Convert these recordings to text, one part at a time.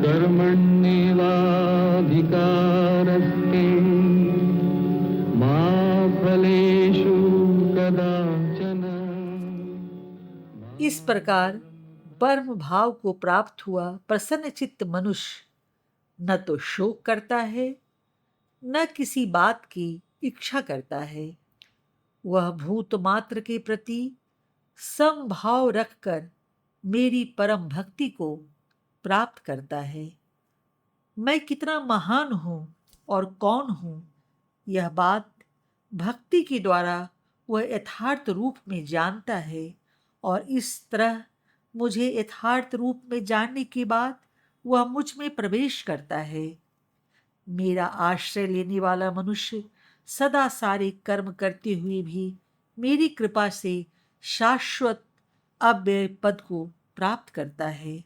कर्मण्येवाधिकारस्ते मा फलेषु कदाचन। इस प्रकार ब्रह्म भाव को प्राप्त हुआ प्रसन्न चित्त मनुष्य न तो शोक करता है, न किसी बात की इच्छा करता है। वह भूत मात्र के प्रति समभाव रखकर मेरी परम भक्ति को प्राप्त करता है। मैं कितना महान हूँ और कौन हूँ, यह बात भक्ति के द्वारा वह यथार्थ रूप में जानता है, और इस तरह मुझे यथार्थ रूप में जानने के बाद वह मुझ में प्रवेश करता है। मेरा आश्रय लेने वाला मनुष्य सदा सारे कर्म करते हुए भी मेरी कृपा से शाश्वत अव्यय पद को प्राप्त करता है।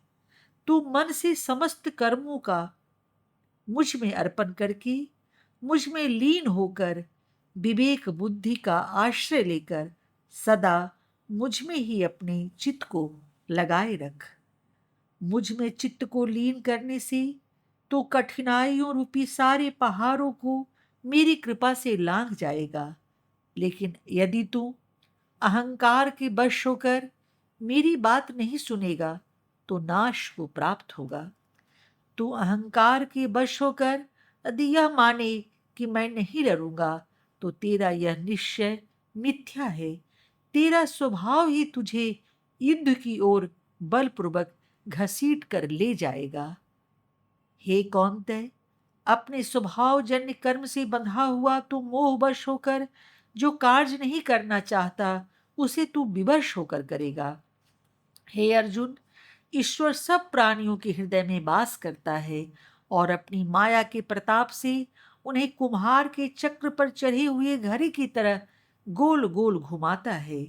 तू मन से समस्त कर्मों का मुझ में अर्पण करके, मुझ में लीन होकर, विवेक बुद्धि का आश्रय लेकर सदा मुझ में ही अपने चित्त को लगाए रख। मुझ में चित्त को लीन करने से तो कठिनाइयों रूपी सारे पहाड़ों को मेरी कृपा से लांघ जाएगा। लेकिन यदि तू अहंकार के वश होकर मेरी बात नहीं सुनेगा तो नाश को प्राप्त होगा। तू अहंकार के वश होकर यदि यह माने कि मैं नहीं लड़ूंगा तो तेरा यह निश्चय मिथ्या है। तेरा स्वभाव ही तुझे युद्ध की ओर बलपूर्वक घसीट कर ले जाएगा। हे कौन्तेय, अपने स्वभाव जन्य कर्म से बंधा हुआ तू मोहवश होकर जो कार्य नहीं करना चाहता उसे तू विवश होकर करेगा। हे अर्जुन, ईश्वर सब प्राणियों के हृदय में वास करता है और अपनी माया के प्रताप से उन्हें कुम्हार के चक्र पर चढ़े हुए घड़े की तरह गोल गोल घुमाता है।